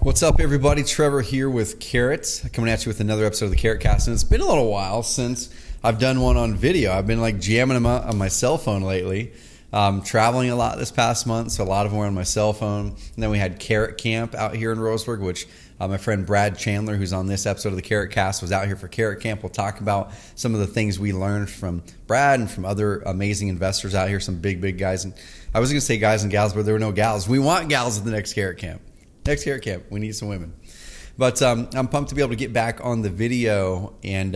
What's up, everybody? Trevor here with Carrot, coming at you with another episode of the CarrotCast. And it's been a little while since I've done one on video. I've been like jamming them out on my cell phone lately. Traveling a lot this past month, so a lot of them were on my cell phone. And then we had Carrot Camp out here in Roseburg, which my friend Brad Chandler, who's on this episode of the CarrotCast, was out here for Carrot Camp. We'll talk about some of the things we learned from Brad and from other amazing investors out here, some big guys. And I was going to say guys and gals, but there were no gals. We want gals at the next Carrot Camp. Next Carrot Camp, we need some women. But I'm pumped to be able to get back on the video and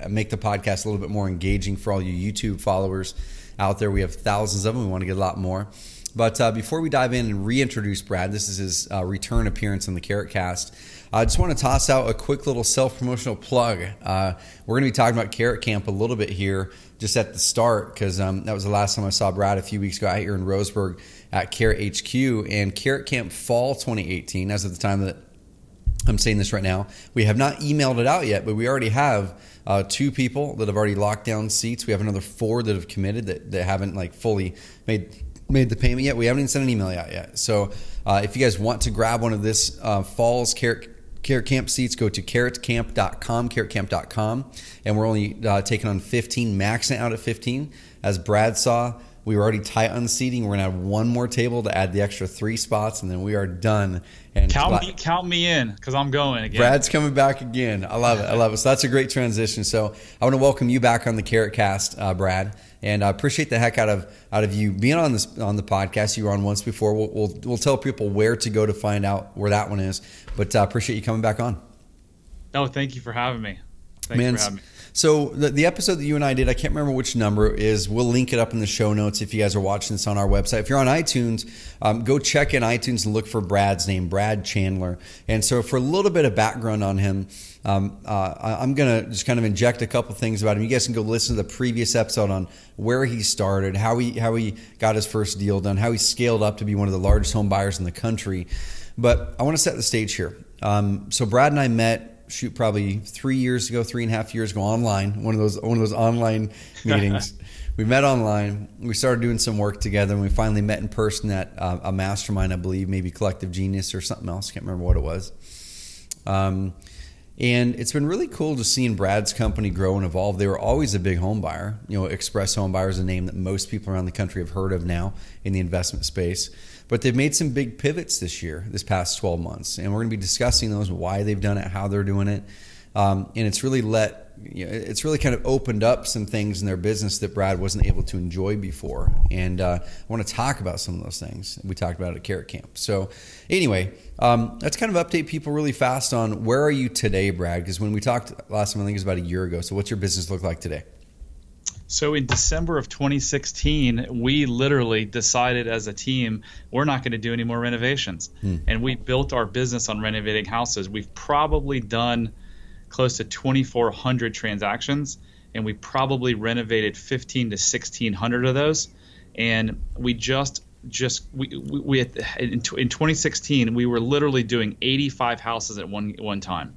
make the podcast a little bit more engaging for all you YouTube followers out there. We have thousands of them. We want to get a lot more. But before we dive in and reintroduce Brad, this is his return appearance on the CarrotCast. I just want to toss out a quick little self-promotional plug. We're going to be talking about Carrot Camp a little bit here just at the start, because that was the last time I saw Brad a few weeks ago out here in Roseburg at Carrot HQ. And Carrot Camp Fall 2018, as of the time that I'm saying this right now, we have not emailed it out yet, but we already have 2 people that have already locked down seats. We have another 4 that have committed that haven't like fully made the payment yet. We haven't even sent an email out yet. So if you guys want to grab one of this fall's Carrot Camp seats, go to carrotcamp.com, and we're only taking on 15, maxing out at 15. As Brad saw, we were already tight on seating. We're gonna have one more table to add the extra 3 spots, and then we are done. And count me in, because I'm going again. Brad's coming back again. I love it. I love it. So that's a great transition. So I want to welcome you back on the CarrotCast, Brad, and I appreciate the heck out of you being on the podcast. You were on once before. We'll tell people where to go to find out where that one is. But I appreciate you coming back on. No, thank you for having me. Thanks for having me. So the episode that you and I did, I can't remember which number it is. We'll link it up in the show notes if you guys are watching this on our website. If you're on iTunes, go check in iTunes and look for Brad's name, Brad Chandler. And so for a little bit of background on him, I'm going to just kind of inject a couple things about him. You guys can go listen to the previous episode on where he started, how he got his first deal done, how he scaled up to be one of the largest home buyers in the country. But I want to set the stage here. So Brad and I met probably 3.5 years ago online, one of those online meetings. We met online. We started doing some work together, and we finally met in person at a mastermind, I believe, maybe Collective Genius or something else. Can't remember what it was. And it's been really cool just seeing Brad's company grow and evolve. They were always a big home buyer. Express Home Buyer is a name that most people around the country have heard of now in the investment space. But they've made some big pivots this past 12 months. And we're going to be discussing those, why they've done it, how they're doing it. And it's really kind of opened up some things in their business that Brad wasn't able to enjoy before. And I want to talk about some of those things we talked about at Carrot Camp. So anyway, let's kind of update people really fast on where are you today, Brad? Because when we talked last time, I think it was about a year ago. So what's your business look like today? So in December of 2016, we literally decided as a team, we're not going to do any more renovations. And we built our business on renovating houses. We've probably done close to 2,400 transactions, and we probably renovated 1,500 to 1,600 of those. And we in 2016, we were literally doing 85 houses at one time.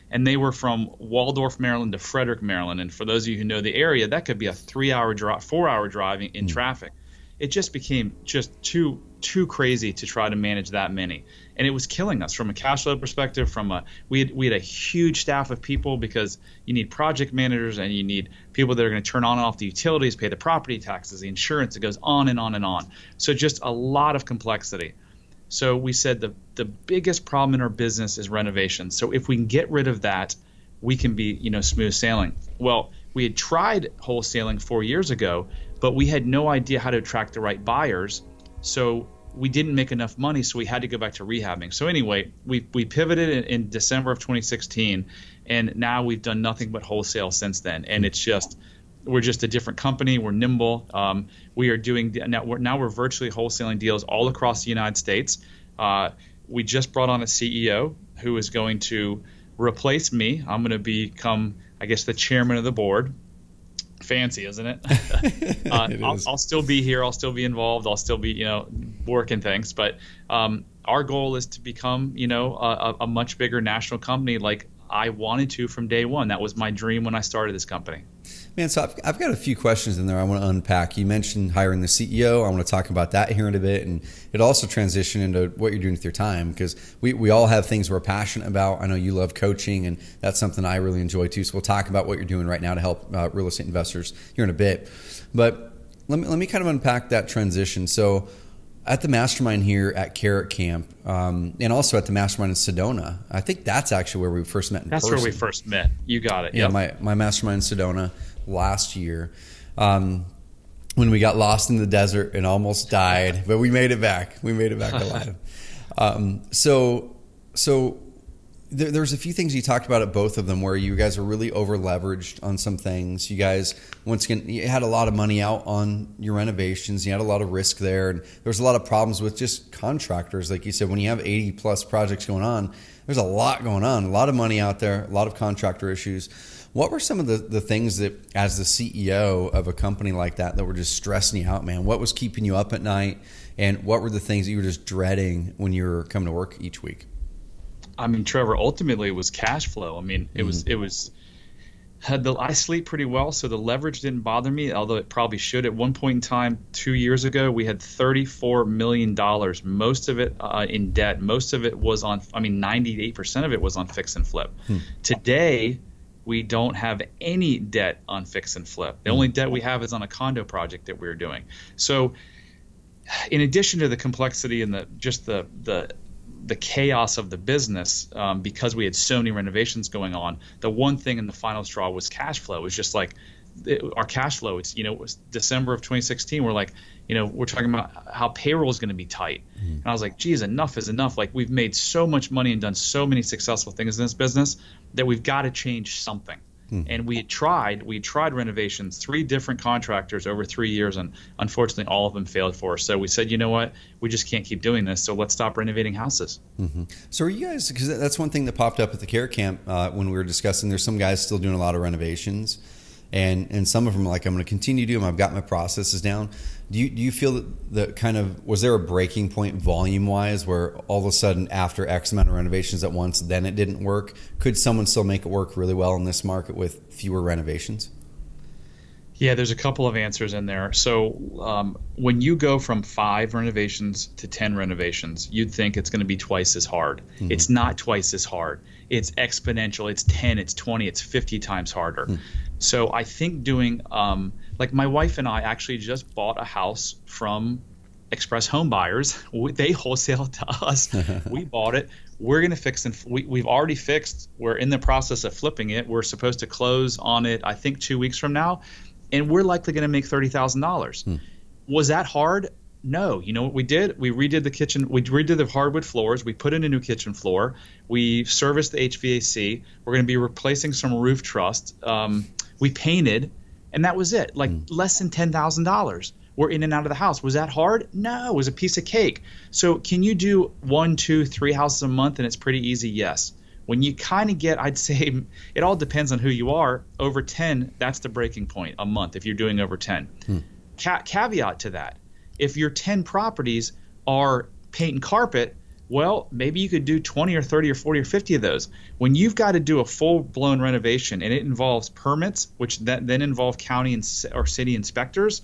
And they were from Waldorf, Maryland to Frederick, Maryland. And for those of you who know the area, that could be a 3-hour drive, 4-hour drive in traffic. It just became too crazy to try to manage that many. And it was killing us from a cash flow perspective. We had a huge staff of people, because you need project managers and you need people that are going to turn on and off the utilities, pay the property taxes, the insurance. It goes on and on and on. So just a lot of complexity. So we said the biggest problem in our business is renovations. So if we can get rid of that, we can be smooth sailing. Well, we had tried wholesaling 4 years ago, but we had no idea how to attract the right buyers. So we didn't make enough money, so we had to go back to rehabbing. So anyway, we pivoted in December of 2016, and now we've done nothing but wholesale since then. And we're just a different company. We're nimble. We are doing now we're virtually wholesaling deals all across the United States. We just brought on a CEO who is going to replace me. I'm going to become, I guess, the chairman of the board. Fancy, isn't it? I'll still be here. I'll still be involved. I'll still be, working things. But our goal is to become, a much bigger national company like I wanted to from day one. That was my dream when I started this company. Man, so I've got a few questions in there I want to unpack. You mentioned hiring the CEO. I want to talk about that here in a bit. And it also transition into what you're doing with your time, because we all have things we're passionate about. I know you love coaching, and that's something I really enjoy too. So we'll talk about what you're doing right now to help real estate investors here in a bit. But let me kind of unpack that transition. So at the mastermind here at Carrot Camp, and also at the mastermind in Sedona, I think that's actually where we first met in person. That's where we first met. You got it. Yeah, my mastermind in Sedona last year, when we got lost in the desert and almost died, but we made it back. We made it back alive. So there's a few things you talked about at both of them where you guys are really over leveraged on some things. You guys, once again, you had a lot of money out on your renovations. You had a lot of risk there, and there was a lot of problems with just contractors. Like you said, when you have 80 plus projects going on, there's a lot going on, a lot of money out there, a lot of contractor issues. What were some of the things that, as the CEO of a company like that were just stressing you out, man? What was keeping you up at night, and what were the things that you were just dreading when you were coming to work each week? I mean, Trevor, ultimately it was cash flow. I mean, I sleep pretty well, so the leverage didn't bother me, although it probably should. At one point in time, 2 years ago, we had $34 million, most of it in debt. Most of it was 98% of it was on fix and flip. Today, we don't have any debt on fix and flip. The only debt we have is on a condo project that we're doing. So in addition to the complexity and the chaos of the business, because we had so many renovations going on, the one thing in the final straw was cash flow. It was just like our cash flow. It was December of 2016. We're like, we're talking about how payroll is going to be tight. And I was like, geez, enough is enough. Like, we've made so much money and done so many successful things in this business that we've got to change something. And we tried renovations, 3 different contractors over 3 years, and unfortunately all of them failed for us. So we said, you know what, we just can't keep doing this, so let's stop renovating houses. So are you guys, because that's one thing that popped up at the Carrot Camp when we were discussing, there's some guys still doing a lot of renovations, and some of them are like, I'm going to continue to do them, I've got my processes down. Do you feel that kind of, was there a breaking point volume-wise where all of a sudden after X amount of renovations at once, then it didn't work? Could someone still make it work really well in this market with fewer renovations? Yeah, there's a couple of answers in there. So when you go from 5 renovations to 10 renovations, you'd think it's going to be twice as hard. It's not twice as hard. It's exponential. It's 10, it's 20, it's 50 times harder. So I think doing like my wife and I actually just bought a house from Express Home Buyers. They wholesale to us. We bought it. We're going to fix and we've already fixed. We're in the process of flipping it. We're supposed to close on it, I think, 2 weeks from now, and we're likely going to make $30,000. Was that hard? No. You know what we did? We redid the kitchen. We redid the hardwood floors. We put in a new kitchen floor. We serviced the HVAC. We're going to be replacing some roof truss. We painted, and that was it. Like less than $10,000. We're in and out of the house. Was that hard? No, it was a piece of cake. So can you do 1, 2, 3 houses a month and it's pretty easy? Yes. When you kind of get, I'd say it all depends on who you are. Over 10, that's the breaking point a month if you're doing over 10. Caveat to that, if your 10 properties are paint and carpet, well, maybe you could do 20 or 30 or 40 or 50 of those. When you've got to do a full-blown renovation and it involves permits, which then involve county or city inspectors,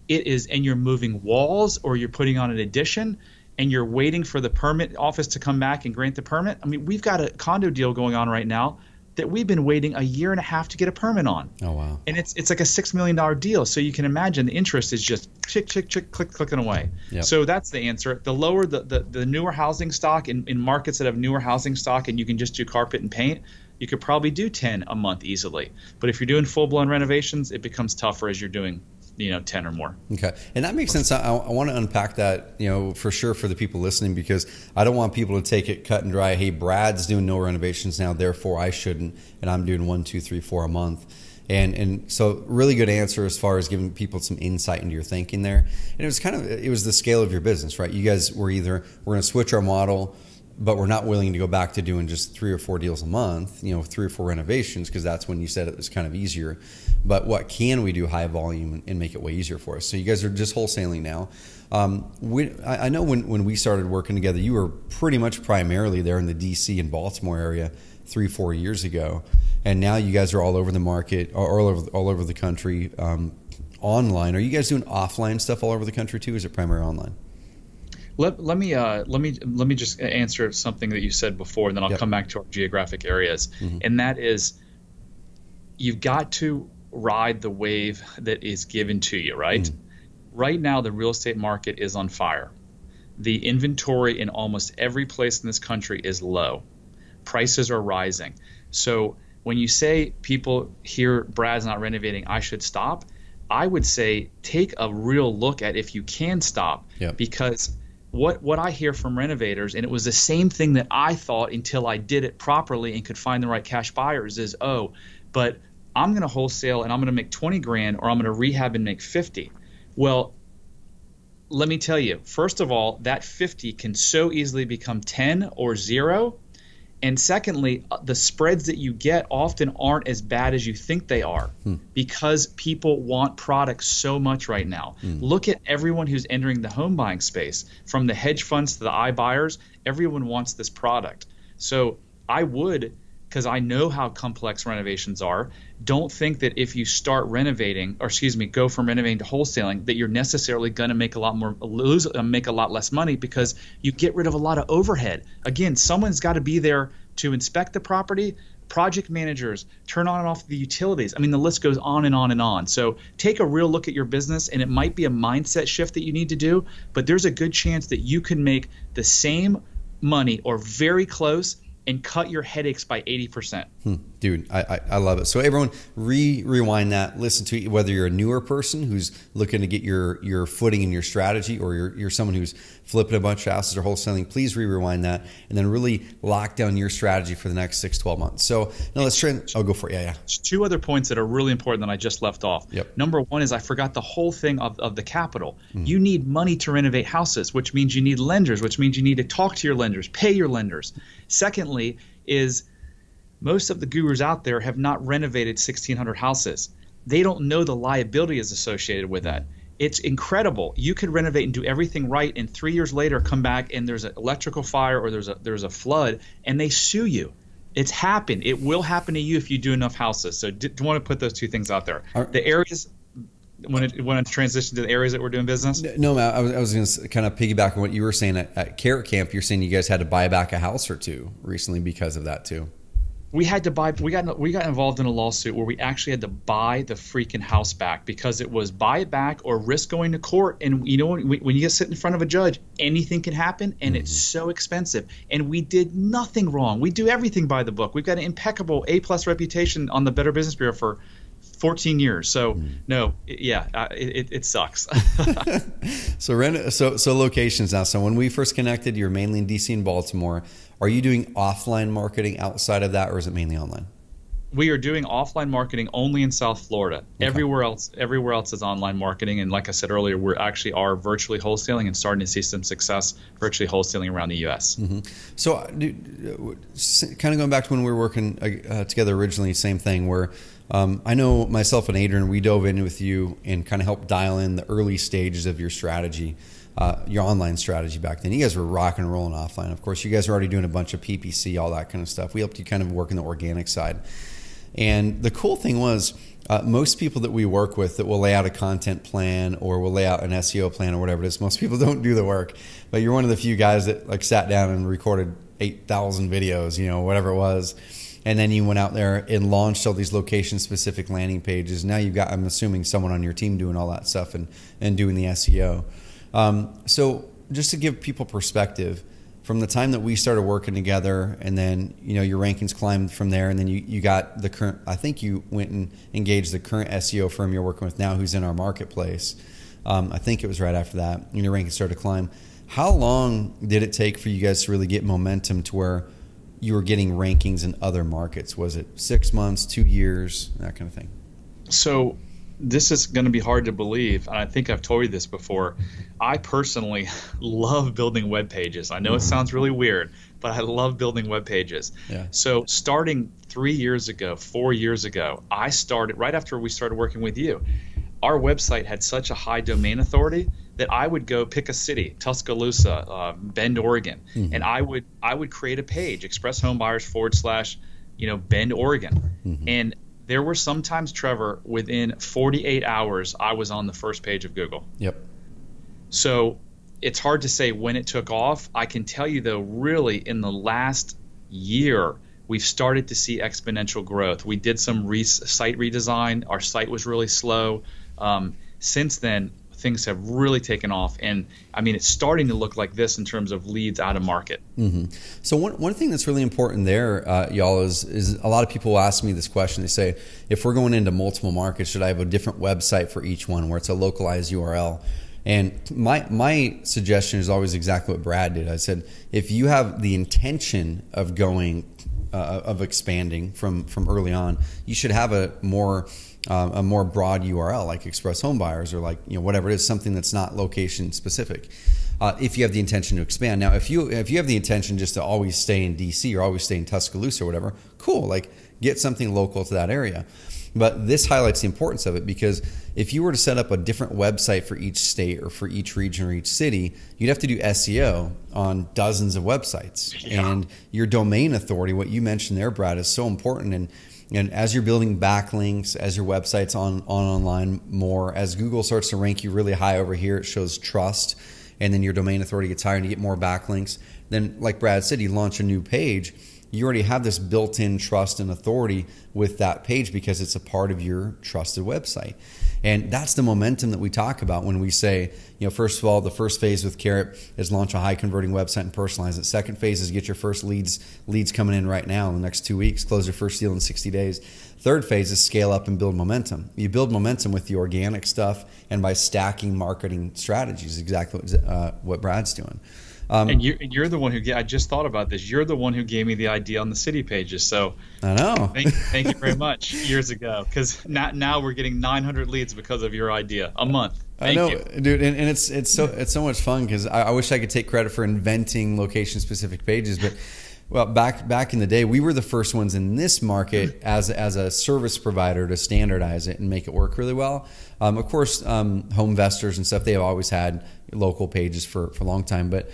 and you're moving walls or you're putting on an addition and you're waiting for the permit office to come back and grant the permit. I mean, we've got a condo deal going on right now that we've been waiting a year and a half to get a permit on. Oh, wow. And it's like a $6 million deal. So you can imagine the interest is just chick, clicking away. Yep. So that's the answer. The lower the newer housing stock in markets that have newer housing stock and you can just do carpet and paint, you could probably do 10 a month easily. But if you're doing full-blown renovations, it becomes tougher as you're doing 10 or more. Okay. And that makes sense. I want to unpack that, for sure for the people listening, because I don't want people to take it cut and dry. Hey, Brad's doing no renovations now, therefore I shouldn't. And I'm doing 1, 2, 3, 4 a month. And so really good answer as far as giving people some insight into your thinking there. And it was the scale of your business, right? You guys were we're going to switch our model, but we're not willing to go back to doing just 3 or 4 deals a month, 3 or 4 renovations, because that's when you said it was kind of easier. But what can we do high volume and make it way easier for us? So you guys are just wholesaling now. I know when we started working together, you were pretty much primarily there in the DC and Baltimore area. 3-4 years ago, and now you guys are all over the market, or all over the country, online. Are you guys doing offline stuff all over the country too? Or is it primarily online? Let me just answer something that you said before, and then I'll come back to our geographic areas. And that is, you've got to ride the wave that is given to you, right? Right now, the real estate market is on fire. The inventory in almost every place in this country is low. Prices are rising. So when you say people hear Brad's not renovating, I should stop, I would say take a real look at if you can stop. Because what I hear from renovators, and it was the same thing that I thought until I did it properly and could find the right cash buyers, is, oh, but I'm going to wholesale and I'm going to make 20 grand, or I'm going to rehab and make 50. Well, let me tell you, first of all, that 50 can so easily become 10 or 0. And secondly, the spreads that you get often aren't as bad as you think they are, because people want products so much right now. Look at everyone who's entering the home buying space, from the hedge funds to the iBuyers. Everyone wants this product. So I would, because I know how complex renovations are, don't think that if you start renovating, or go from renovating to wholesaling, that you're necessarily going to make make a lot less money, because you get rid of a lot of overhead. Again, someone's got to be there to inspect the property, project managers, turn on and off the utilities. I mean, the list goes on and on and on. So take a real look at your business, and it might be a mindset shift that you need to do, but there's a good chance that you can make the same money or very close and cut your headaches by 80%. Dude, I love it. So everyone, rewind that. Listen to it, whether you're a newer person who's looking to get your footing in your strategy, or you're someone who's flipping a bunch of houses or wholesaling. Please rewind that, and then really lock down your strategy for the next 6-12 months. So now let's try. I'll go for it. Yeah. Two other points that are really important that I just left off. Number one is I forgot the whole thing of the capital. You need money to renovate houses, which means you need lenders, which means you need to talk to your lenders, pay your lenders. Secondly is, most of the gurus out there have not renovated 1,600 houses. They don't know the liability is associated with that. It's incredible. You could renovate and do everything right, and 3 years later come back and there's an electrical fire, or there's a flood, and they sue you. It's happened. It will happen to you if you do enough houses. So do want to put those two things out there. The areas, when it transitioned to the areas that we're doing business? No, I was going to kind of piggyback on what you were saying at Carrot Camp. You're saying you guys had to buy back a house or two recently because of that too. We had to buy. We got involved in a lawsuit where we actually had to buy the freaking house back, because it was buy it back or risk going to court. And you know, when you get sit in front of a judge, anything can happen, and it's so expensive. And we did nothing wrong. We do everything by the book. We've got an impeccable A+ reputation on the Better Business Bureau for 14 years. So no, it sucks. So locations now. So when we first connected, you're mainly in DC and Baltimore. Are you doing offline marketing outside of that, or is it mainly online? We are doing offline marketing only in South Florida. Okay. Everywhere else is online marketing. And like I said earlier, we actually are virtually wholesaling and starting to see some success virtually wholesaling around the U.S. So kind of going back to when we were working together originally, same thing where I know myself and Adrian, we dove in with you and kind of helped dial in the early stages of your strategy. Your online strategy back then. You guys were rocking and rolling offline. Of course, you guys were already doing a bunch of PPC, all that kind of stuff. We helped you kind of work in the organic side. And the cool thing was, most people that we work with that will lay out a content plan or will lay out an SEO plan or whatever it is, most people don't do the work. But you're one of the few guys that like sat down and recorded 8,000 videos, whatever it was. And then you went out there and launched all these location-specific landing pages. Now you've got, I'm assuming, someone on your team doing all that stuff and doing the SEO. So just to give people perspective, from the time that we started working together, and then your rankings climbed from there, and then you got the current, I think you went and engaged the current SEO firm you're working with now, who's in our marketplace. I think it was right after that, and your rankings started to climb. How long did it take for you guys to really get momentum to where you were getting rankings in other markets? Was it 6 months, 2 years, that kind of thing? So this is going to be hard to believe, and I think I've told you this before. I personally love building web pages. I know it sounds really weird, but I love building web pages. Yeah. So starting 3 years ago, 4 years ago, I started right after we started working with you. Our website had such a high domain authority that I would go pick a city, Tuscaloosa, Bend, Oregon, and I would create a page, expresshomebuyers Bend, Oregon. And there were sometimes, Trevor, within 48 hours, I was on the first page of Google. Yep. So it's hard to say when it took off. I can tell you, though, really in the last year, we've started to see exponential growth. We did some site redesign. Our site was really slow. Since then, things have really taken off. And I mean, it's starting to look like this in terms of leads out of market. So one thing that's really important there, y'all, is a lot of people ask me this question. They say, if we're going into multiple markets, should I have a different website for each one where it's a localized URL? And my suggestion is always exactly what Brad did. I said, if you have the intention of going, of expanding from early on, you should have a more broad URL, like Express Home Buyers, or like whatever it is, something that's not location specific. If you have the intention to expand. Now, if you have the intention just to always stay in DC or always stay in Tuscaloosa or whatever, cool. Like, get something local to that area. But this highlights the importance of it, because if you were to set up a different website for each state or for each region or each city, you'd have to do SEO on dozens of websites. Yeah. And your domain authority, what you mentioned there, Brad, is so important. And as you're building backlinks, as your website's online more, as Google starts to rank you really high over here, it shows trust, and then your domain authority gets higher and you get more backlinks. Then, like Brad said, you launch a new page. You already have this built-in trust and authority with that page because it's a part of your trusted website. And that's the momentum that we talk about when we say, first of all, the first phase with Carrot is launch a high-converting website and personalize it. Second phase is get your first leads coming in right now in the next 2 weeks, close your first deal in 60 days. Third phase is scale up and build momentum. You build momentum with the organic stuff and by stacking marketing strategies, exactly what Brad's doing. And you're the one who I just thought about this. You're the one who gave me the idea on the city pages. So I know. Thank you very much years ago, because now we're getting 900 leads because of your idea a month. Thank you, dude, and it's so much fun, because I wish I could take credit for inventing location specific pages, but. Well, back in the day, we were the first ones in this market as a service provider to standardize it and make it work really well. Of course, home investors and stuff, they have always had local pages for a long time, but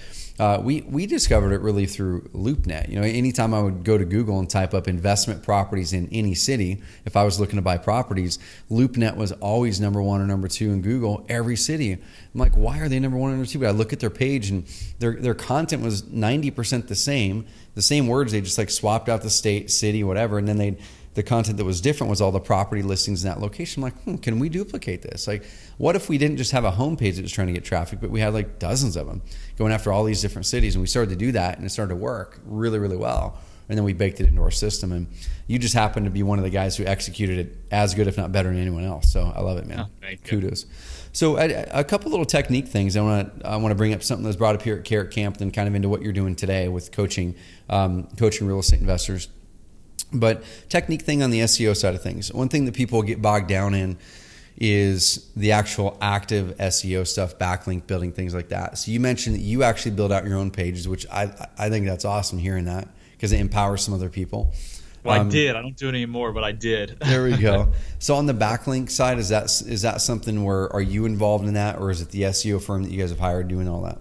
we discovered it really through LoopNet. Anytime I would go to Google and type up investment properties in any city, if I was looking to buy properties, LoopNet was always number one or number two in Google every city. I'm like, why are they number one or number two? But I look at their page and their content was 90% the same words. They just like swapped out the state, city, whatever, and then the content that was different was all the property listings in that location. I'm like, can we duplicate this? Like, what if we didn't just have a homepage that was trying to get traffic, but we had like dozens of them going after all these different cities? And we started to do that, and it started to work really, really well. And then we baked it into our system. And you just happen to be one of the guys who executed it as good, if not better, than anyone else. So I love it, man. Kudos. So a couple little technique things. I want to bring up something that's brought up here at Carrot Camp, then kind of into what you're doing today with coaching real estate investors. But technique thing on the SEO side of things. One thing that people get bogged down in is the actual active SEO stuff, backlink building, things like that. So you mentioned that you actually build out your own pages, which I think that's awesome hearing that, because it empowers some other people. Well, I did. I don't do it anymore, but I did. There we go. So on the backlink side, is that something where, are you involved in that, or is it the SEO firm that you guys have hired doing all that?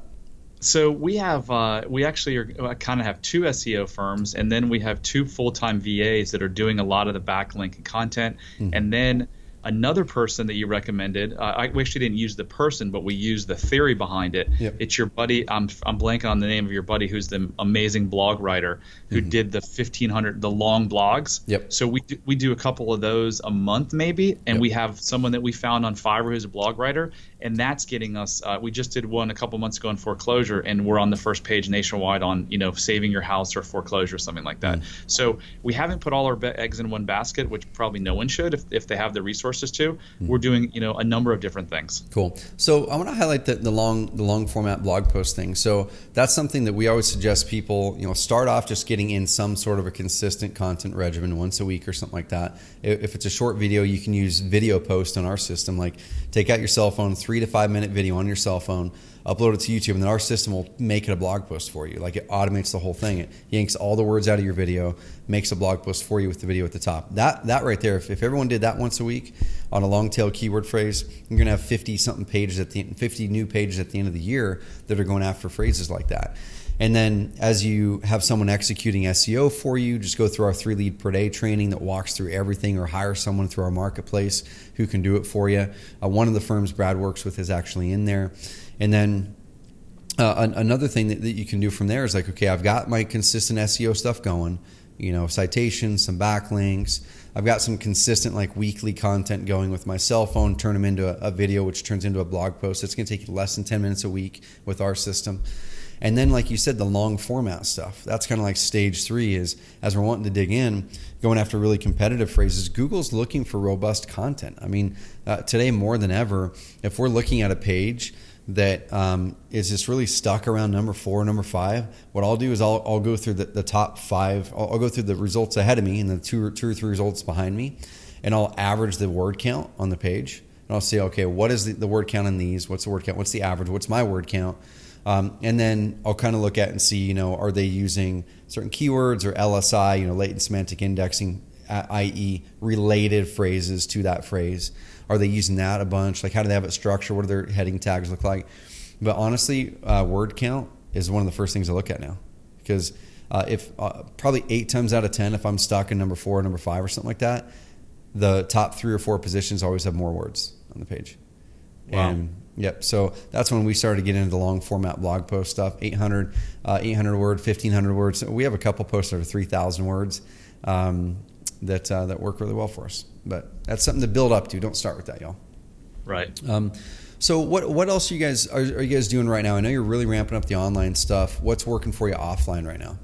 So we actually kind of have two SEO firms, and then we have two full-time VAs that are doing a lot of the backlink content, and then another person that you recommended. We actually didn't use the person, but we used the theory behind it. Yep. It's your buddy. I'm blanking on the name of your buddy, who's the amazing blog writer who did the 1,500 the long blogs. Yep. So we do a couple of those a month maybe, and we have someone that we found on Fiverr who's a blog writer, and that's getting us. We just did one a couple months ago on foreclosure, and we're on the first page nationwide on saving your house or foreclosure or something like that. So we haven't put all our eggs in one basket, which probably no one should if they have the resources to. We're doing a number of different things. Cool. So I want to highlight the long format blog post thing. So that's something that we always suggest people start off just getting in some sort of a consistent content regimen once a week or something like that. If it's a short video, you can use video post on our system. Like, take out your cell phone, 3 to 5 minute video on your cell phone, upload it to YouTube, and then our system will make it a blog post for you. Like, it automates the whole thing. It yanks all the words out of your video, makes a blog post for you with the video at the top. That right there, if everyone did that once a week on a long tail keyword phrase, you're going to have 50 something pages 50 new pages at the end of the year that are going after phrases like that. And then as you have someone executing SEO for you, just go through our 3 lead per day training that walks through everything, or hire someone through our marketplace who can do it for you. One of the firms Brad works with is actually in there. And then another thing that you can do from there is like, okay, I've got my consistent SEO stuff going, citations, some backlinks. I've got some consistent like weekly content going with my cell phone, turn them into a video, which turns into a blog post. It's going to take you less than 10 minutes a week with our system. And then, like you said, the long format stuff. That's kind of like stage 3 is, as we're wanting to dig in, going after really competitive phrases, Google's looking for robust content. I mean, today more than ever, if we're looking at a page that is just really stuck around number 4, number 5, what I'll do is I'll go through the top 5. I'll go through the results ahead of me and the two or three results behind me, and I'll average the word count on the page. And I'll say, okay, what is the word count in these? What's the word count? What's the average? What's my word count? And then I'll kind of look at and see, are they using certain keywords or LSI, latent semantic indexing, i.e. related phrases to that phrase. Are they using that a bunch? Like, how do they have it structured? What do their heading tags look like? But honestly, word count is one of the first things I look at now, because if probably 8 times out of 10, if I'm stuck in number 4 or number 5 or something like that, the top 3 or 4 positions always have more words on the page. Wow. And yep. So that's when we started to get into the long format blog post stuff, 800 word, 1,500 words. We have a couple posts over 3,000 words that work really well for us. But that's something to build up to. Don't start with that, y'all. Right. So what else are you guys doing right now? I know you're really ramping up the online stuff. What's working for you offline right now?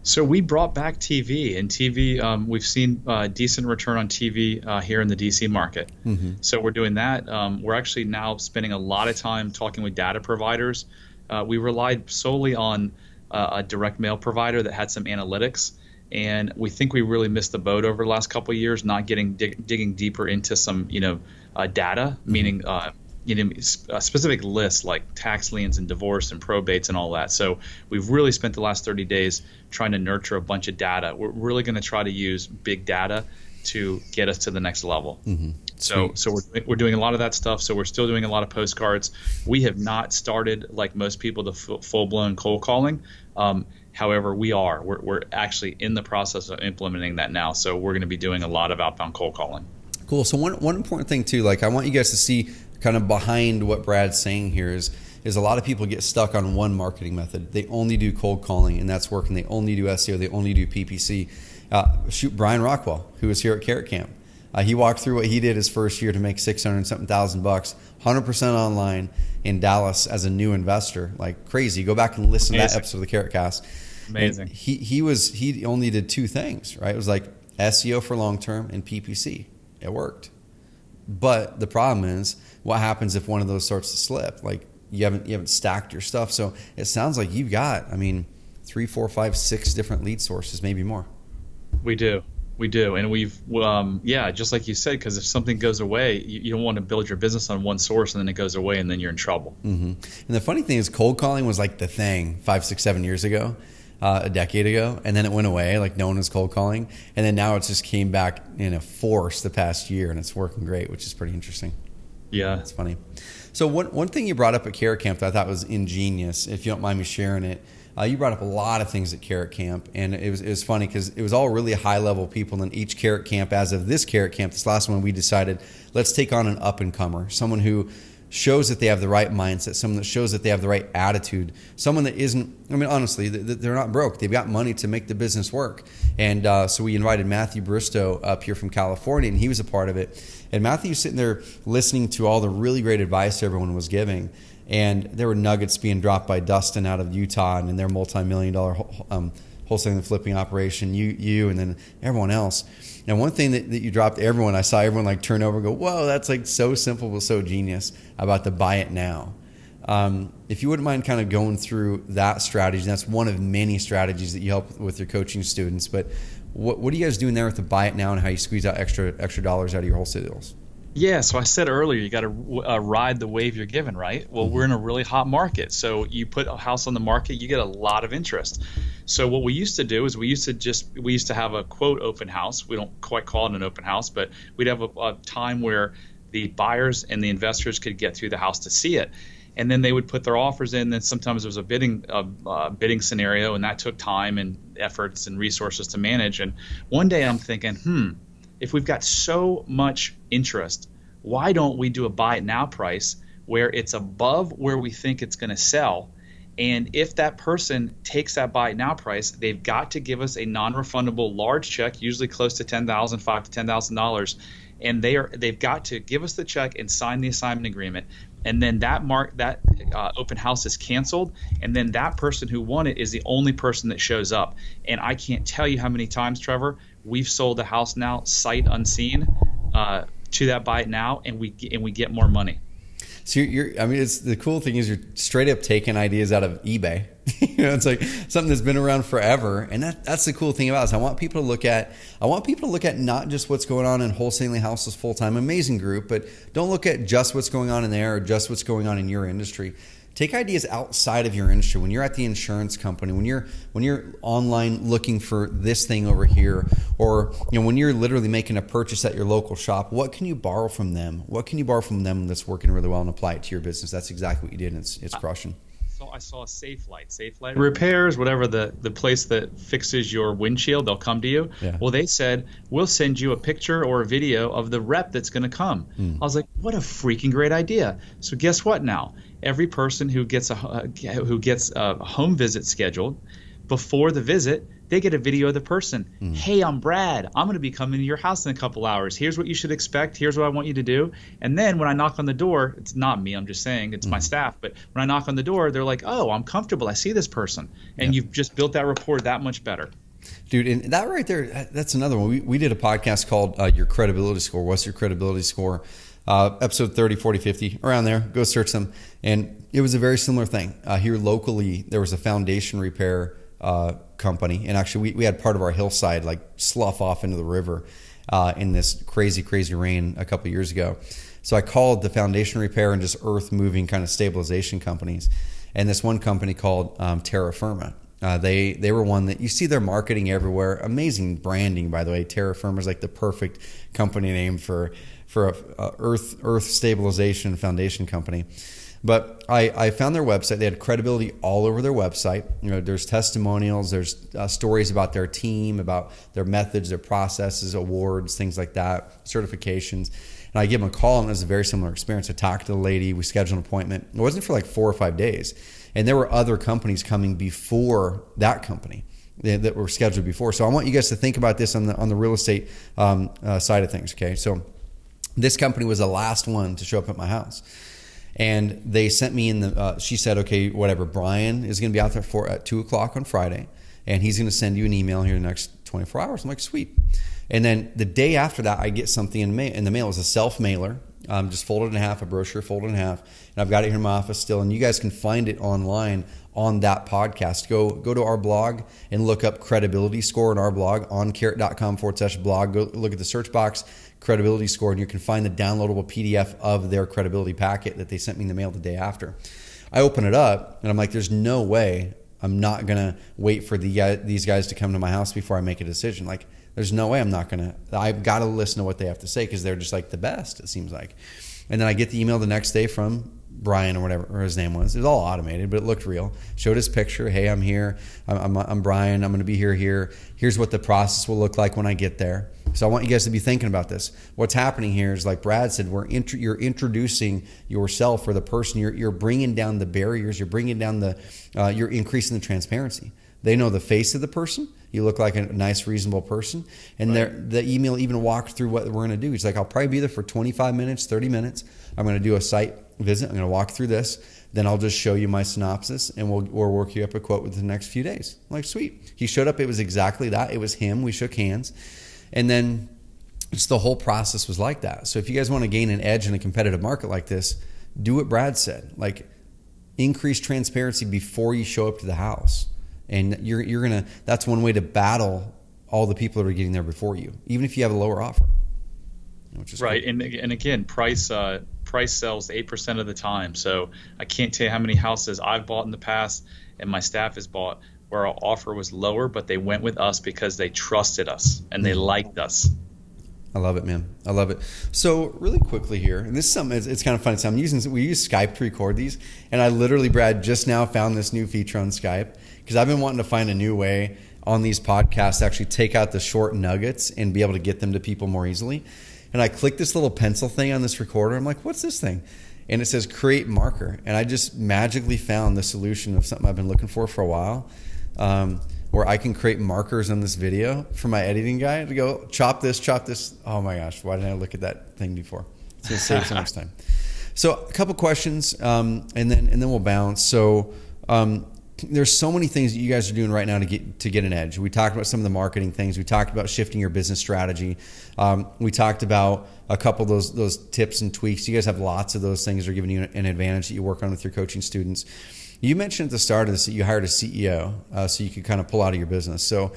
So we brought back TV, and TV, we've seen decent return on TV here in the DC market. Mm-hmm. So we're doing that. We're actually now spending a lot of time talking with data providers. We relied solely on a direct mail provider that had some analytics, and we think we really missed the boat over the last couple of years, not digging deeper into some data, mm-hmm. meaning specific lists like tax liens and divorce and probates and all that. So we've really spent the last 30 days trying to nurture a bunch of data. We're really going to try to use big data to get us to the next level. Mm-hmm. So we're doing a lot of that stuff. So we're still doing a lot of postcards. We have not started, like most people, the full-blown cold calling. However, we're actually in the process of implementing that now. So we're going to be doing a lot of outbound cold calling. Cool. So one important thing too, like I want you guys to see kind of behind what Brad's saying here is a lot of people get stuck on one marketing method. They only do cold calling, and that's working. They only do SEO. They only do PPC. Brian Rockwell, who was here at Carrot Camp, he walked through what he did his first year to make $600,000, 100% online in Dallas as a new investor, like crazy. Go back and listen to that episode of the CarrotCast. Amazing. And he only did 2 things, right? It was like SEO for long term and PPC. It worked. But the problem is, what happens if one of those starts to slip? Like you haven't stacked your stuff. So it sounds like you've got, 3, 4, 5, 6 different lead sources, maybe more. We do. And we've, just like you said, because if something goes away, you don't want to build your business on one source and then it goes away and then you're in trouble. Mm-hmm. And the funny thing is, cold calling was like the thing 5, 6, 7 years ago. A decade ago, and then it went away, like no one was cold calling, and then now it just came back in a force the past year, and it's working great, which is pretty interesting. Yeah, it's funny. So one thing you brought up at Carrot Camp that I thought was ingenious, if you don't mind me sharing it, you brought up a lot of things at Carrot Camp, and it was funny because it was all really high level people. And each Carrot Camp, as of this Carrot Camp, this last one, we decided let's take on an up and comer, someone who shows that they have the right mindset, someone that shows that they have the right attitude, someone that isn't, honestly, they're not broke. They've got money to make the business work. And so we invited Matthew Bristow up here from California, and he was a part of it. And Matthew's sitting there listening to all the really great advice everyone was giving. And there were nuggets being dropped by Dustin out of Utah and their multi-million-dollar wholesaling and flipping operation, you and then everyone else. And one thing that you dropped everyone, I saw everyone like turn over and go, whoa, that's like so simple but so genius, about the buy it now. If you wouldn't mind kind of going through that strategy, and that's one of many strategies that you help with your coaching students, but what are you guys doing there with the buy it now and how you squeeze out extra dollars out of your wholesale deals? Yeah, so I said earlier, you got to ride the wave you're given, right? Well, we're in a really hot market. So you put a house on the market, you get a lot of interest. So what we used to do is we used to have a quote open house. We don't quite call it an open house, but we'd have a time where the buyers and the investors could get through the house to see it. and then they would put their offers in. Then sometimes there was a bidding scenario, and that took time and efforts and resources to manage. And one day I'm thinking, if we've got so much interest, why don't we do a buy it now price where it's above where we think it's going to sell? And if that person takes that buy it now price, they've got to give us a non-refundable large check, usually close to $10,000, $5,000 to $10,000, and they've got to give us the check and sign the assignment agreement. And then that open house is canceled, and then that person who won it is the only person that shows up. And I can't tell you how many times, Trevor, we've sold a house now sight unseen to that buy it now, and we get more money. So it's the cool thing is you're straight up taking ideas out of eBay. It's like something that's been around forever, and that's the cool thing about it. I want people to look at not just what's going on in wholesaling houses full time, amazing group, but don't look at just what's going on in there or just what's going on in your industry. Take ideas outside of your industry. When you're at the insurance company, when you're online looking for this thing over here, or when you're literally making a purchase at your local shop, what can you borrow from them? What can you borrow from them that's working really well and apply it to your business? That's exactly what you did, and it's crushing. So I saw Safe Light Repairs, whatever the place that fixes your windshield, they'll come to you. Yeah. Well, they said, we'll send you a picture or a video of the rep that's going to come. I was like, what a freaking great idea. So guess what now? Every person who gets a home visit scheduled, before the visit, they get a video of the person. Hey, I'm Brad. I'm going to be coming to your house in a couple hours. Here's what you should expect. Here's what I want you to do. And then when I knock on the door, it's not me, I'm just saying, it's my staff. But when I knock on the door, they're like, oh, I'm comfortable. I see this person. And you've just built that rapport that much better. Dude, and that right there, that's another one. We did a podcast called Your Credibility Score. What's your credibility score? Episode 30, 40, 50, around there. Go search them. And it was a very similar thing. Here locally, there was a foundation repair company, and actually we had part of our hillside like slough off into the river in this crazy rain a couple of years ago. So I called the foundation repair and just earth moving kind of stabilization companies, and this one company called Terra Firma. They were one that you see their marketing everywhere. Amazing branding, by the way. Terra Firma is like the perfect company name for a earth stabilization foundation company. But I found their website. They had credibility all over their website. There's testimonials, there's stories about their team, about their methods, their processes, awards, things like that, certifications. And I give them a call, and it was a very similar experience. I talked to the lady, we scheduled an appointment. It wasn't for like 4 or 5 days. And there were other companies coming before that company that were scheduled before. So I want you guys to think about this on the real estate side of things, okay? So this company was the last one to show up at my house. And they sent me in she said, okay, whatever, Brian is going to be out there at 2 o'clock on Friday, and he's going to send you an email here in the next 24 hours. I'm like, sweet. And then the day after that, I get something in the mail. It was a self-mailer, just folded in half, a brochure folded in half. And I've got it here in my office still. And you guys can find it online on that podcast. Go to our blog and look up credibility score in our blog on carrot.com/blog. Go look at the search box, credibility score, and you can find the downloadable PDF of their credibility packet that they sent me in the mail the day after. I open it up and I'm like, there's no way I'm not going to wait for these guys to come to my house before I make a decision. Like, there's no way I've got to listen to what they have to say because they're just like the best, it seems like. And then I get the email the next day from Brian or whatever his name was. It was all automated, but it looked real. Showed his picture. Hey, I'm here. I'm Brian. I'm going to be here. Here's what the process will look like when I get there. So I want you guys to be thinking about this. What's happening here is, like Brad said, you're introducing yourself or the person. You're bringing down the barriers. You're bringing down you're increasing the transparency. They know the face of the person. You look like a nice, reasonable person. And right. The email even walked through what we're going to do. He's like, I'll probably be there for 25 minutes, 30 minutes. I'm going to do a site visit. I'm going to walk through this. Then I'll just show you my synopsis, and we'll work you up a quote within the next few days. I'm like, sweet. He showed up. It was exactly that. It was him. We shook hands. And then just the whole process was like that. So if you guys want to gain an edge in a competitive market like this, do what Brad said. Like, increase transparency before you show up to the house. And you're gonna. That's one way to battle all the people that are getting there before you, even if you have a lower offer. Which is right. Cool. And again, price sells 8% of the time. So I can't tell you how many houses I've bought in the past, and my staff has bought, where our offer was lower, but they went with us because they trusted us and they liked us. I love it, man. I love it. So really quickly here, and this is something, it's kind of fun. So we use Skype to record these, and I literally, Brad, just now found this new feature on Skype because I've been wanting to find a new way on these podcasts to actually take out the short nuggets and be able to get them to people more easily. And I clicked this little pencil thing on this recorder. I'm like, what's this thing? And it says create marker. And I just magically found the solution of something I've been looking for a while. Where I can create markers on this video for my editing guy to go chop this. Oh my gosh, why didn't I look at that thing before? It's going to save so much time. So a couple questions, and then we'll bounce. So there's so many things that you guys are doing right now to get an edge. We talked about some of the marketing things. We talked about shifting your business strategy. We talked about a couple of those tips and tweaks. You guys have lots of those things that are giving you an advantage that you work on with your coaching students. You mentioned at the start of this that you hired a CEO so you could kind of pull out of your business. So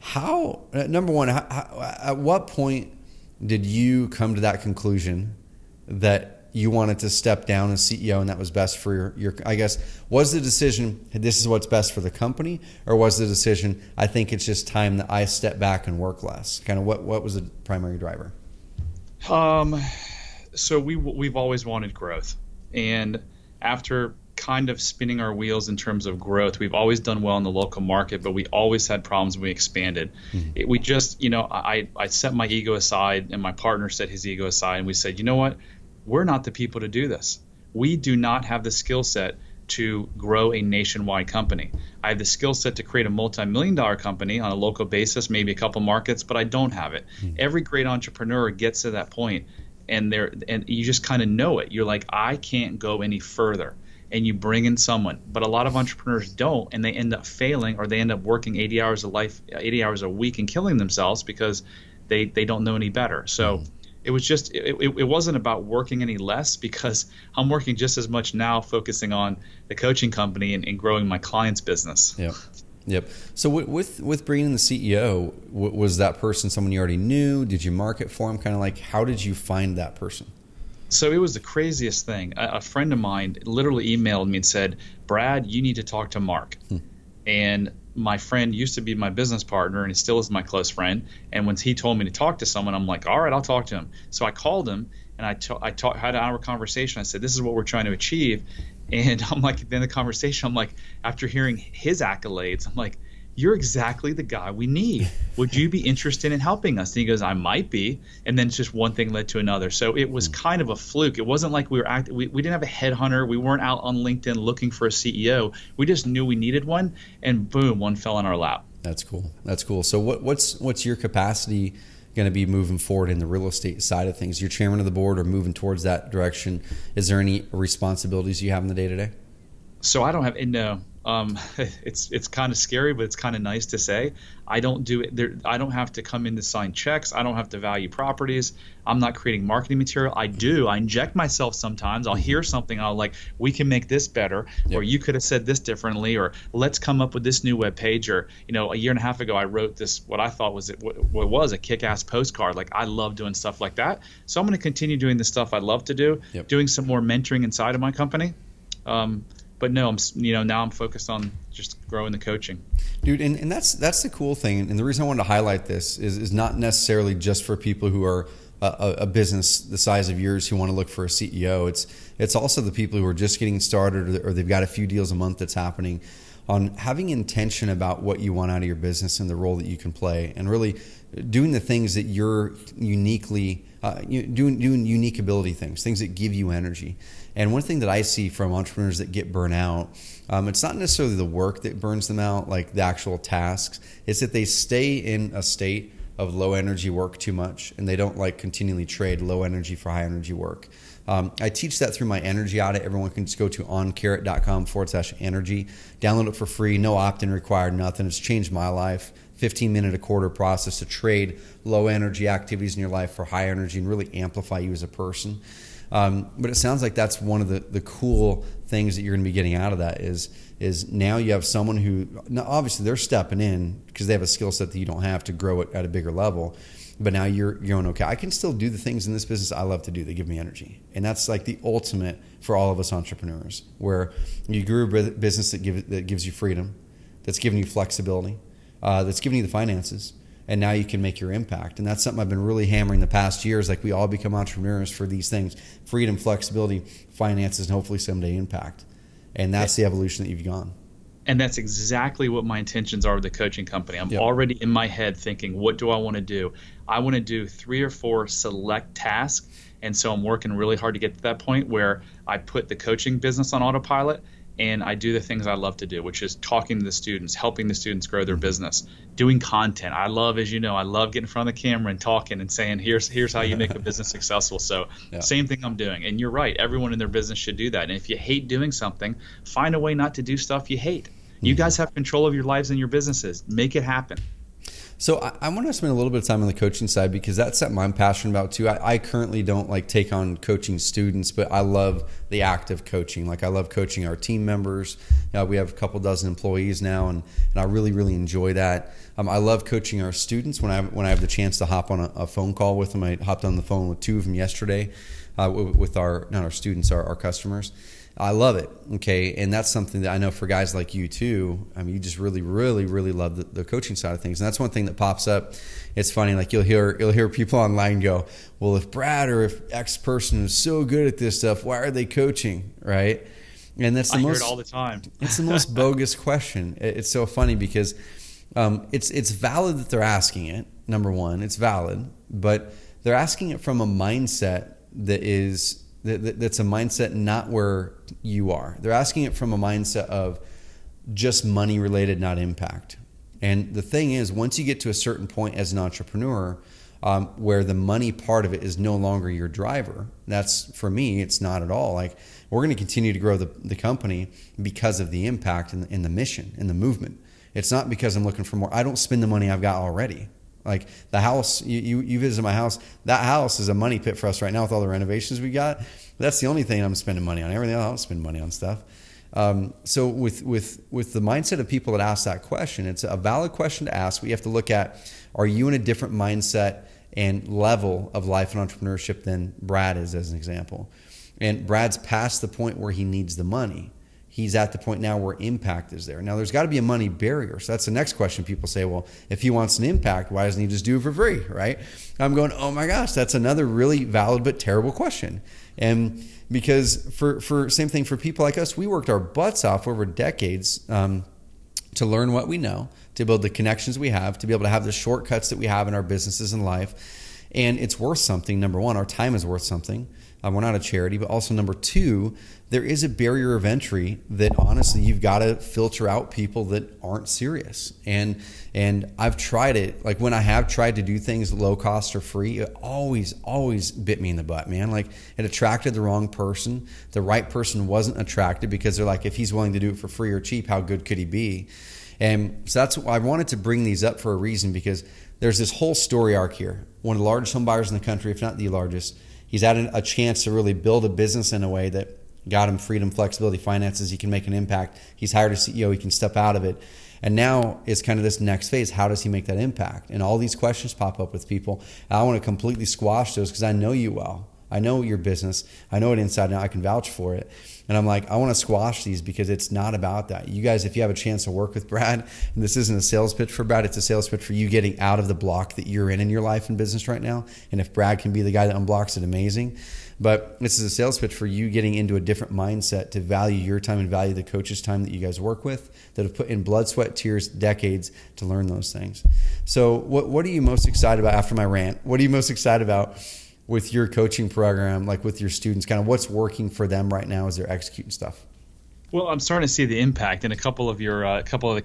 how, number one, at what point did you come to that conclusion that you wanted to step down as CEO and that was best for your I guess, was the decision, this is what's best for the company, or was the decision, I think it's just time that I step back and work less? Kind of what was the primary driver? So we've always wanted growth. And after kind of spinning our wheels in terms of growth, we've always done well in the local market, but we always had problems when we expanded. We just, I set my ego aside and my partner set his ego aside, and we said, you know what? We're not the people to do this. We do not have the skill set to grow a nationwide company. I have the skill set to create a multi-million-dollar company on a local basis, maybe a couple markets, but I don't have it. Every great entrepreneur gets to that point, and you just kind of know it. You're like, I can't go any further. And you bring in someone, but a lot of entrepreneurs don't, and they end up failing, or they end up working 80 hours a week and killing themselves because they don't know any better. So it was just it wasn't about working any less, because I'm working just as much now, focusing on the coaching company and growing my clients' business. Yep. So with bringing in the CEO, was that person someone you already knew? Did you market for him? Kind of like, how did you find that person? So it was the craziest thing. A friend of mine literally emailed me and said, Brad, you need to talk to Mark. And my friend used to be my business partner, and he still is my close friend. And when he told me to talk to someone, I'm like, all right, I'll talk to him. So I called him, and I had an hour conversation. I said, this is what we're trying to achieve. And I'm like, at the end of the conversation, I'm like, after hearing his accolades, I'm like, you're exactly the guy we need. Would you be interested in helping us? And he goes, I might be. And then just one thing led to another. So it was kind of a fluke. It wasn't like we didn't have a headhunter. We weren't out on LinkedIn looking for a CEO. We just knew we needed one, and boom, one fell in our lap. That's cool. That's cool. So what's your capacity going to be moving forward in the real estate side of things? You're chairman of the board, or moving towards that direction. Is there any responsibilities you have in the day-to-day? So I don't have no. It's kind of scary, but it's kind of nice to say. I don't do it. I don't have to come in to sign checks. I don't have to value properties. I'm not creating marketing material. I inject myself sometimes. I'll hear something. I'll like, we can make this better, or you could have said this differently, or let's come up with this new web page. Or a year and a half ago, I wrote this, what I thought was what was a kick-ass postcard. Like, I love doing stuff like that. So I'm going to continue doing the stuff I love to do. Doing some more mentoring inside of my company. But no, now I'm focused on just growing the coaching. Dude, and that's the cool thing. And the reason I wanted to highlight this is not necessarily just for people who are a business the size of yours who want to look for a CEO. It's also the people who are just getting started, or they've got a few deals a month that's happening, on having intention about what you want out of your business and the role that you can play, and really doing the things that you're uniquely doing unique ability things that give you energy. And one thing that I see from entrepreneurs that get burnt out, it's not necessarily the work that burns them out, like the actual tasks. It's that they stay in a state of low energy work too much, and they don't like continually trade low energy for high energy work. I teach that through my energy audit. Everyone can just go to oncarrot.com/energy, download it for free, no opt-in required, nothing. It's changed my life. 15-minute a quarter process to trade low energy activities in your life for high energy and really amplify you as a person. But it sounds like that's one of the cool things that you're going to be getting out of that is now you have someone who, now obviously they're stepping in because they have a skill set that you don't have to grow it at a bigger level. But now you're going, okay, I can still do the things in this business I love to do that give me energy. And that's like the ultimate for all of us entrepreneurs, where you grew a business that gives you freedom, that's giving you flexibility, that's giving you the finances, and now you can make your impact. And that's something I've been really hammering the past years. Like, we all become entrepreneurs for these things: freedom, flexibility, finances, and hopefully someday impact. And that's the evolution that you've gone. And that's exactly what my intentions are with the coaching company. I'm already in my head thinking, what do I want to do? I want to do 3 or 4 select tasks. And so I'm working really hard to get to that point where I put the coaching business on autopilot, and I do the things I love to do, which is talking to the students, helping the students grow their business, doing content. I love, as you know, I love getting in front of the camera and talking and saying, here's how you make a business successful. So same thing I'm doing. And you're right. Everyone in their business should do that. And if you hate doing something, find a way not to do stuff you hate. You guys have control of your lives and your businesses. Make it happen. So I want to spend a little bit of time on the coaching side, because that's something I'm passionate about too. I currently don't like take on coaching students, but I love the act of coaching. Like, I love coaching our team members. We have a couple dozen employees now, and I really, really enjoy that. I love coaching our students when I have the chance to hop on a phone call with them. I hopped on the phone with 2 of them yesterday with not our students, our customers. I love it. Okay. And that's something that I know for guys like you too. I mean, you just really, really, really love the coaching side of things. And that's one thing that pops up. It's funny. Like, you'll hear people online go, well, if Brad or if X person is so good at this stuff, why are they coaching? Right. And that's I hear it all the time. It's the most bogus question. It's so funny because it's valid that they're asking it. Number one, it's valid, but they're asking it from a mindset that's a mindset not where you are. They're asking it from a mindset of just money related, not impact. And the thing is, once you get to a certain point as an entrepreneur, where the money part of it is no longer your driver, that's, for me, it's not at all. Like, we're going to continue to grow the company because of the impact and the mission and the movement. It's not because I'm looking for more. I don't spend the money I've got already. Like, the house, you visit my house, that house is a money pit for us right now with all the renovations we got. That's the only thing I'm spending money on. Everything else, I don't spend money on stuff. So with the mindset of people that ask that question, it's a valid question to ask. We have to look at, are you in a different mindset and level of life and entrepreneurship than Brad is, as an example? And Brad's past the point where he needs the money. He's at the point now where impact is there. Now, there's got to be a money barrier. So that's the next question. People say, well, if he wants an impact, why doesn't he just do it for free, right? I'm going, oh my gosh, that's another really valid but terrible question. And because for same thing for people like us, we worked our butts off over decades to learn what we know, to build the connections we have, to be able to have the shortcuts that we have in our businesses and life. And it's worth something. Number one, our time is worth something. We're not a charity, but also number two, there is a barrier of entry that honestly you've got to filter out people that aren't serious. And I've tried it. Like, when I have tried to do things low cost or free, it always bit me in the butt, man. Like, it attracted the wrong person. The right person wasn't attracted because they're like, if he's willing to do it for free or cheap, how good could he be? And so that's why I wanted to bring these up, for a reason, because there's this whole story arc here. One of the largest home buyers in the country, if not the largest. He's had a chance to really build a business in a way that got him freedom, flexibility, finances. He can make an impact. He's hired a CEO. He can step out of it. And now it's kind of this next phase. How does he make that impact? And all these questions pop up with people. I want to completely squash those because I know you well. I know your business. I know it inside out. I can vouch for it. And I'm like, I want to squash these because it's not about that. You guys, if you have a chance to work with Brad, and this isn't a sales pitch for Brad, it's a sales pitch for you getting out of the block that you're in your life and business right now. And if Brad can be the guy that unblocks it, amazing. But this is a sales pitch for you getting into a different mindset to value your time and value the coach's time that you guys work with, that have put in blood, sweat, tears, decades to learn those things. So what are you most excited about after my rant? What are you most excited about with your coaching program, like with your students? Kind of what's working for them right now as they're executing stuff? Well, I'm starting to see the impact, and a couple of the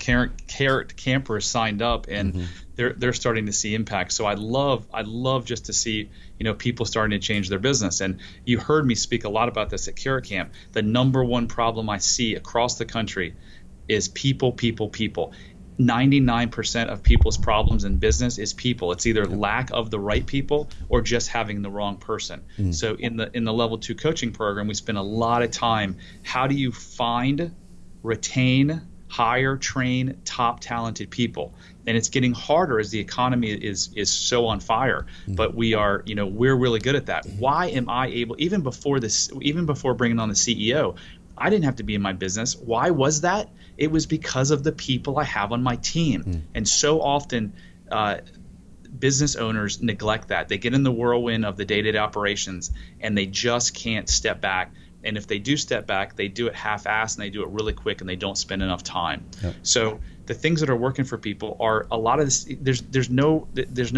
Carrot campers signed up, and they're starting to see impact. So I'd love just to see, people starting to change their business. And you heard me speak a lot about this at Carrot Camp. The number one problem I see across the country is people. 99% of people's problems in business is people. It's either lack of the right people or just having the wrong person. So in the level 2 coaching program, we spend a lot of time. How do you find, retain, hire, train top talented people? And it's getting harder as the economy is so on fire. But we're really good at that. Why am I able, even before bringing on the CEO, I didn't have to be in my business. Why was that? It was because of the people I have on my team. And so often business owners neglect that. They get in the whirlwind of the day-to-day operations and they just can't step back. And if they do step back, they do it half-assed and they do it really quick and they don't spend enough time. Yep. So the things that are working for people are a lot of this. There's no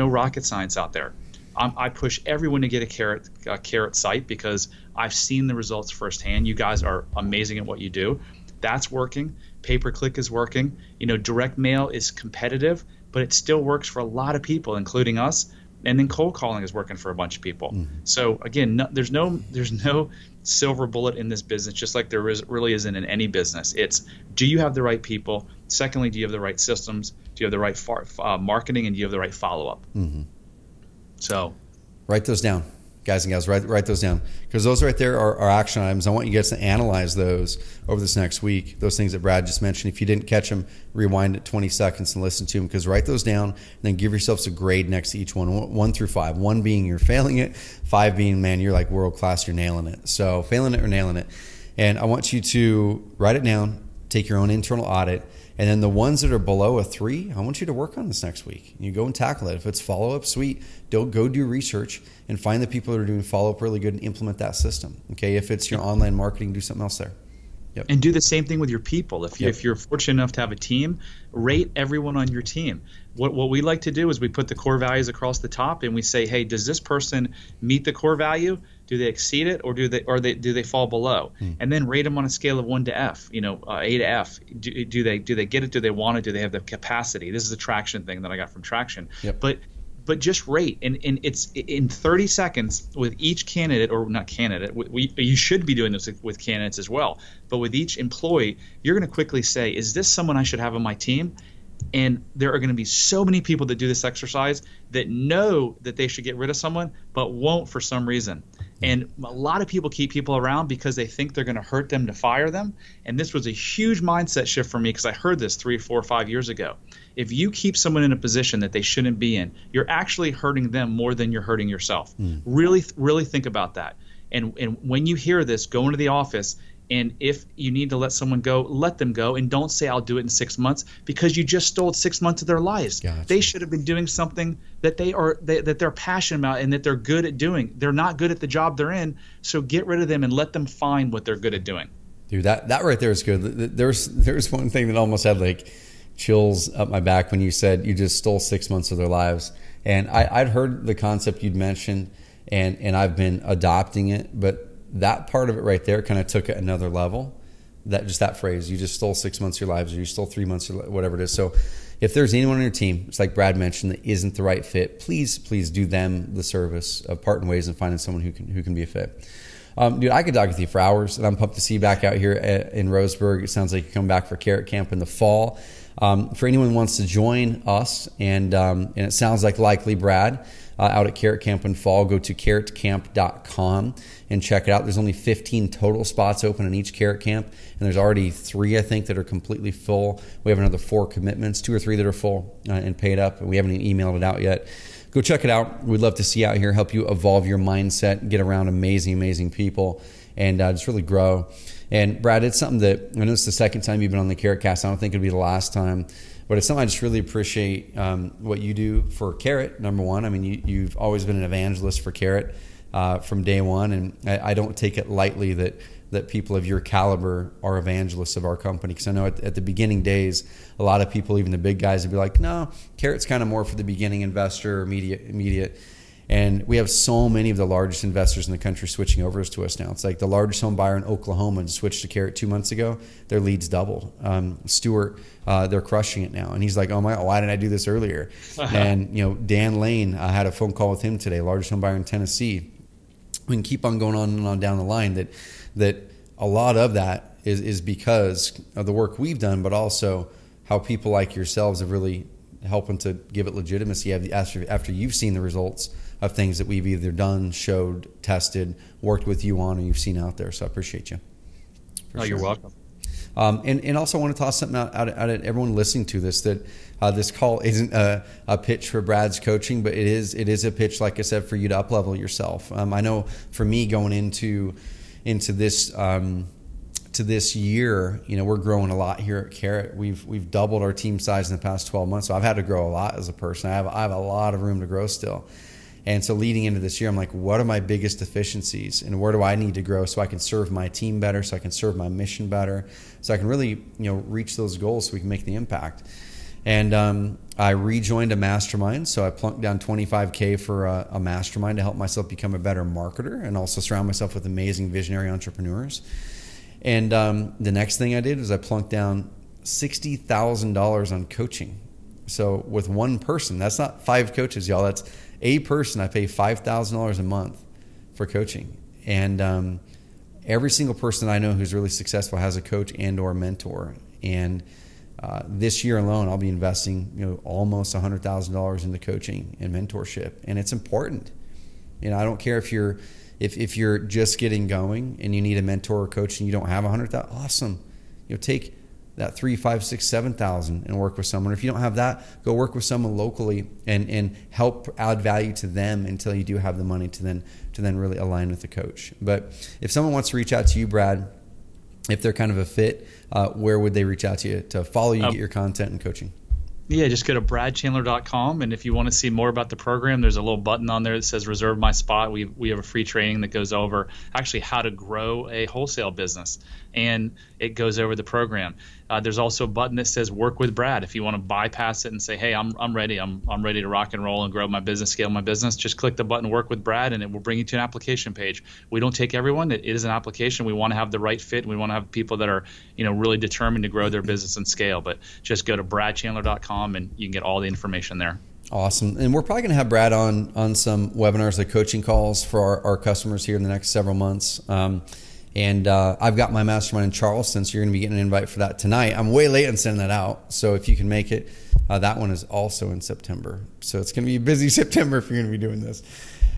rocket science out there. I push everyone to get a Carrot site because I've seen the results firsthand. You guys are amazing at what you do. That's working. Pay-per-click is working. Direct mail is competitive, but it still works for a lot of people, including us. And then cold calling is working for a bunch of people. Mm-hmm. So again, there's no silver bullet in this business, just like really isn't in any business. It's, do you have the right people? Secondly, do you have the right systems? Do you have the right marketing? And do you have the right follow-up? Mm-hmm. So write those down, guys and gals. Write those down, because those right there are action items. I want you guys to analyze those over this next week. Those things that Brad just mentioned. If you didn't catch them, rewind it 20 seconds and listen to them, because write those down and then give yourselves a grade next to each one, 1 through 5. 1 being you're failing it, 5 being, man, you're like world class, you're nailing it. So failing it or nailing it. And I want you to write it down, take your own internal audit. And then the ones that are below a 3, I want you to work on this next week. You go and tackle it. If it's follow-up, sweet. Go do research and find the people that are doing follow-up really good and implement that system. Okay, if it's your online marketing, do something else there. Yep. And do the same thing with your people. If you're fortunate enough to have a team, rate everyone on your team. What we like to do is we put the core values across the top and we say, hey, does this person meet the core value? Do they exceed it, or do they fall below? And then rate them on a scale of 1 to F, A to F. Do they get it? Do they want it? Do they have the capacity? This is a Traction thing that I got from Traction. Yep. But just rate, and it's in 30 seconds with each candidate, or not candidate. You should be doing this with candidates as well. But with each employee, you're going to quickly say, is this someone I should have on my team? And there are going to be so many people that do this exercise that know that they should get rid of someone, but won't for some reason. And a lot of people keep people around because they think they're going to hurt them to fire them. And this was a huge mindset shift for me, because I heard this 3, 4, 5 years ago. If you keep someone in a position that they shouldn't be in, you're actually hurting them more than you're hurting yourself. Really, really think about that. And when you hear this, go into the office. And if you need to let someone go, let them go, and don't say I'll do it in 6 months, because you just stole 6 months of their lives. Gotcha. They should have been doing something that they're passionate about and that they're good at doing. They're not good at the job they're in, so get rid of them and let them find what they're good at doing. Dude, that right there is good. There's one thing that almost had like chills up my back when you said you just stole 6 months of their lives. And I'd heard the concept you'd mentioned, and I've been adopting it, but that part of it right there kind of took it another level. That phrase, you just stole 6 months of your lives, or you stole 3 months, or whatever it is. So if there's anyone on your team, it's like Brad mentioned, that isn't the right fit, please do them the service of parting ways and finding someone who can be a fit. Dude, I could talk with you for hours, and I'm pumped to see you back out here in Roseburg. It sounds like you're coming back for Carrot Camp in the fall. For anyone who wants to join us, and it sounds like likely Brad, out at Carrot Camp in fall, go to CarrotCamp.com and check it out. There's only 15 total spots open in each Carrot Camp, and there's already 3, I think, that are completely full. We have another 4 commitments, 2 or 3 that are full and paid up, and we haven't even emailed it out yet. Go check it out. We'd love to see you out here, help you evolve your mindset, get around amazing people, and just really grow. And Brad, it's something that, I know it's the second time you've been on the CarrotCast. I don't think it'll be the last time. But it's something I just really appreciate what you do for Carrot, number one. I mean, you've always been an evangelist for Carrot from day one, and I don't take it lightly that people of your caliber are evangelists of our company. Because I know at the beginning days, a lot of people, even the big guys, would be like, no, Carrot's kind of more for the beginning investor or immediate. And we have so many of the largest investors in the country switching over to us now. It's like the largest home buyer in Oklahoma switched to Carrot 2 months ago. Their leads doubled. Stuart, they're crushing it now. And he's like, oh my God, why didn't I do this earlier? And Dan Lane, I had a phone call with him today, largest home buyer in Tennessee. We can keep on going on and on down the line that a lot of that is because of the work we've done, but also how people like yourselves have really helping to give it legitimacy after you've seen the results of things that we've either done, showed, tested, worked with you on, and you've seen out there. So I appreciate you. You're welcome. And also I want to toss something out at everyone listening to this, that this call isn't a pitch for Brad's coaching, but it is a pitch, like I said, for you to up-level yourself. I know for me going into this to this year, we're growing a lot here at Carrot. We've doubled our team size in the past 12 months. So I've had to grow a lot as a person. I have a lot of room to grow still. And so leading into this year, I'm like, what are my biggest deficiencies and where do I need to grow so I can serve my team better, so I can serve my mission better, so I can really, reach those goals so we can make the impact. And I rejoined a mastermind. So I plunked down $25K for a mastermind to help myself become a better marketer and also surround myself with amazing visionary entrepreneurs. And the next thing I did was I plunked down $60,000 on coaching. So with one person, that's not 5 coaches, y'all. That's a person. I pay $5,000 a month for coaching. And every single person I know who's really successful has a coach and or mentor. And this year alone, I'll be investing almost $100,000 into coaching and mentorship. And it's important. I don't care if you're just getting going and you need a mentor or coach and you don't have $100,000, awesome. Take that $3,000, $5,000, $6,000, $7,000 and work with someone. If you don't have that, go work with someone locally and help add value to them until you do have the money to then really align with the coach. But if someone wants to reach out to you, Brad, if they're kind of a fit, where would they reach out to you to follow you, get your content and coaching? Yeah, just go to bradchandler.com, and if you want to see more about the program, there's a little button on there that says reserve my spot. We have a free training that goes over actually how to grow a wholesale business, and it goes over the program. There's also a button that says work with Brad. If you want to bypass it and say, hey, I'm ready. I'm ready to rock and roll and grow my business, scale my business, just click the button work with Brad, and it will bring you to an application page. We don't take everyone. It is an application. We want to have the right fit. We want to have people that are really determined to grow their business and scale. But just go to bradchandler.com and you can get all the information there. Awesome. And we're probably going to have Brad on some webinars, like coaching calls for our customers here in the next several months. And I've got my mastermind in Charleston, so you're going to be getting an invite for that tonight. I'm way late on sending that out, so if you can make it, that one is also in September. So it's going to be a busy September if you're going to be doing this.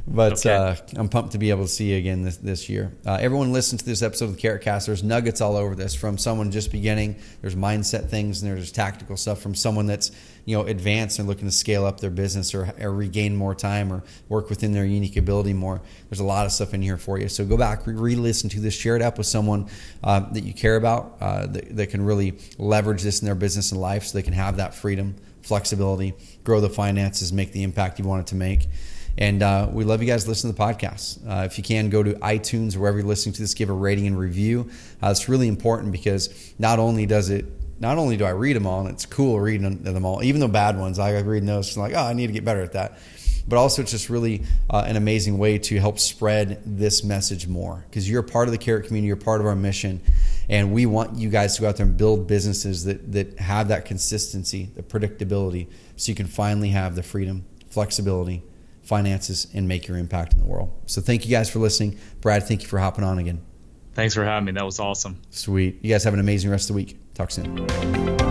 But okay. I'm pumped to be able to see you again this year. Everyone listen to this episode of the CarrotCast. There's nuggets all over this, from someone just beginning. There's mindset things, and there's tactical stuff from someone that's advanced and looking to scale up their business or regain more time or work within their unique ability more. There's a lot of stuff in here for you. So go back, re-listen to this, share it up with someone that you care about that can really leverage this in their business and life so they can have that freedom, flexibility, grow the finances, make the impact you want it to make. And we love you guys listening to the podcast. If you can, go to iTunes or wherever you're listening to this, give a rating and review. It's really important because not only do I read them all, and it's cool reading them all, even the bad ones, I read those, and like, I need to get better at that. But also it's just really an amazing way to help spread this message more, because you're a part of the Carrot community, you're part of our mission, and we want you guys to go out there and build businesses that have that consistency, the predictability, so you can finally have the freedom, flexibility, finances, and make your impact in the world. So thank you guys for listening. Brad, thank you for hopping on again. Thanks for having me. That was awesome. Sweet. You guys have an amazing rest of the week. Talk soon.